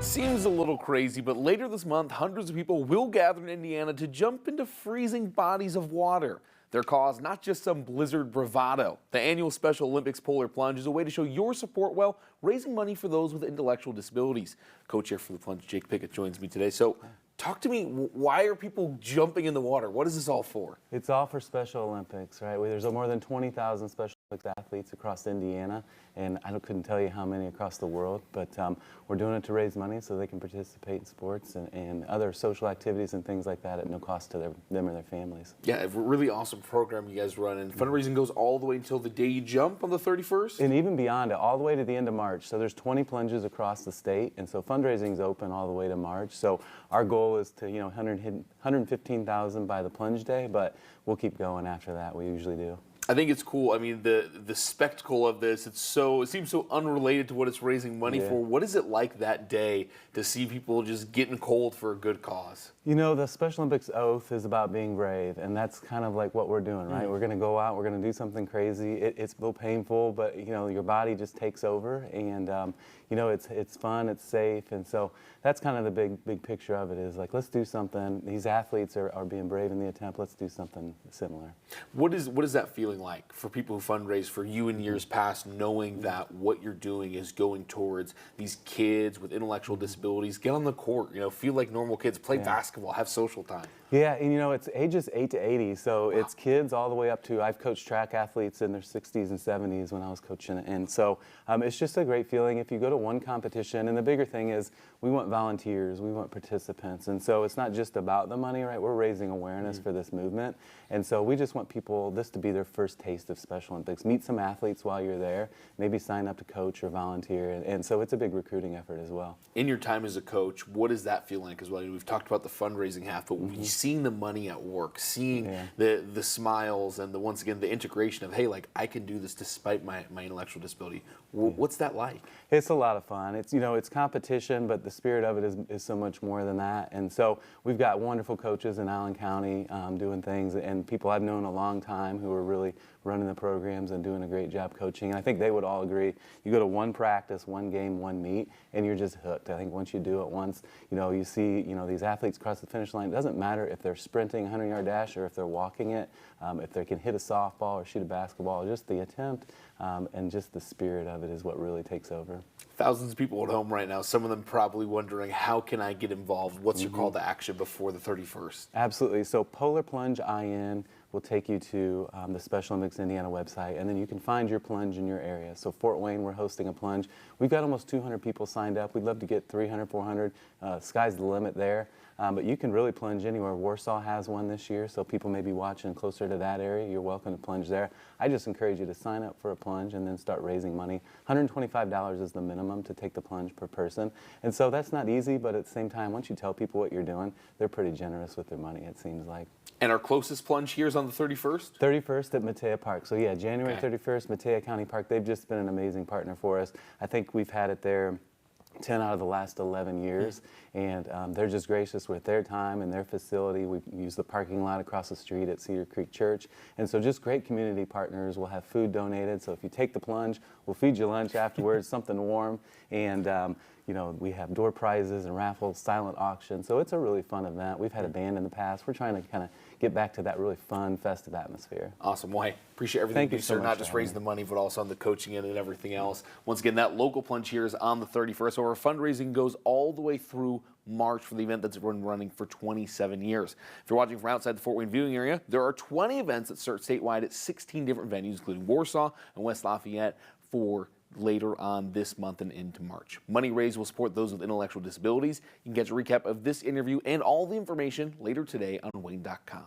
Seems a little crazy, but later this month, hundreds of people will gather in Indiana to jump into freezing bodies of water. Their cause, not just some blizzard bravado. The annual Special Olympics Polar Plunge is a way to show your support while raising money for those with intellectual disabilities. Co-chair for the Plunge, Jake Pickett, joins me today. So talk to me, why are people jumping in the water? What is this all for? It's all for Special Olympics, right? There's more than 20,000 Special Olympics athletes across Indiana, and I couldn't tell you how many across the world, but we're doing it to raise money so they can participate in sports and other social activities and things like that at no cost to them or their families. Yeah, a really awesome program you guys run, and fundraising goes all the way until the day you jump on the 31st? And even beyond it, all the way to the end of March. So there's 20 plunges across the state, and so fundraising is open all the way to March. So our goal is to, 115,000 by the plunge day, but we'll keep going after that. We usually do. I think it's cool. I mean, the spectacle of this, it seems so unrelated to what it's raising money for. What is it like that day to see people just getting cold for a good cause? You know, the Special Olympics oath is about being brave, and that's kind of like what we're doing, right? We're going to go out, we're going to do something crazy. It's a little painful, but, your body just takes over, and, it's fun, it's safe, and so that's kind of the big picture of it is, like, let's do something. These athletes are being brave in the attempt. Let's do something similar. What is that feeling like for people who fundraise for you in years past, knowing that what you're doing is going towards these kids with intellectual disabilities? Get on the court, feel like normal kids, play basketball, have social time. Yeah, and it's ages 8 to 80, so it's kids all the way up to, I've coached track athletes in their 60s and 70s when I was coaching, and so it's just a great feeling if you go to one competition, and the bigger thing is we want volunteers, we want participants, and so it's not just about the money, right? We're raising awareness for this movement, and so we just want this to be their first taste of Special Olympics. Meet some athletes while you're there, maybe sign up to coach or volunteer, and so it's a big recruiting effort as well. In your time as a coach, what does that feel like as well? We've talked about the fundraising half, but seeing the money at work, seeing the smiles and once again the integration of, hey, like I can do this despite my intellectual disability. What's that like? It's a lot of fun. It's it's competition, but the spirit of it is so much more than that. And so we've got wonderful coaches in Allen County doing things, and people I've known a long time who are really running the programs and doing a great job coaching. And I think they would all agree. You go to one practice, one game, one meet, and you're just hooked. I think once you do it once, you see these athletes cross the finish line. It doesn't matter if they're sprinting a 100-yard dash or if they're walking it, if they can hit a softball or shoot a basketball, just the attempt and just the spirit of it is what really takes over. Thousands of people at home right now, some of them probably wondering, how can I get involved? What's your call to action before the 31st? Absolutely. So Polar Plunge IN will take you to the Special Olympics Indiana website, and then you can find your plunge in your area. So Fort Wayne, we're hosting a plunge. We've got almost 200 people signed up. We'd love to get 300, 400. Sky's the limit there. But you can really plunge anywhere. Warsaw has one this year, so people may be watching closer to that area. You're welcome to plunge there. I just encourage you to sign up for a plunge and then start raising money. $125 is the minimum to take the plunge per person. And so that's not easy, but at the same time, once you tell people what you're doing, they're pretty generous with their money, it seems like. And our closest plunge here is on the 31st? 31st at Matea Park. So yeah, January 31st, Matea County Park. They've just been an amazing partner for us. I think we've had it there 10 out of the last 11 years, and they're just gracious with their time and their facility. We use the parking lot across the street at Cedar Creek Church, and so just great community partners. We'll have food donated, so if you take the plunge, we'll feed you lunch afterwards, something warm, and we have door prizes and raffles, silent auction, so it's a really fun event. We've had a band in the past. We're trying to kind of get back to that really fun, festive atmosphere. Awesome. Well, hey, appreciate everything you do, sir. Not just raising the money, but also on the coaching end and everything else. Once again, that local plunge here is on the 31st. So our fundraising goes all the way through March for the event that's been running for 27 years. If you're watching from outside the Fort Wayne viewing area, there are 20 events that start statewide at 16 different venues, including Warsaw and West Lafayette, for later on this month and into March. Money raised will support those with intellectual disabilities. You can catch a recap of this interview and all the information later today on WANE.com.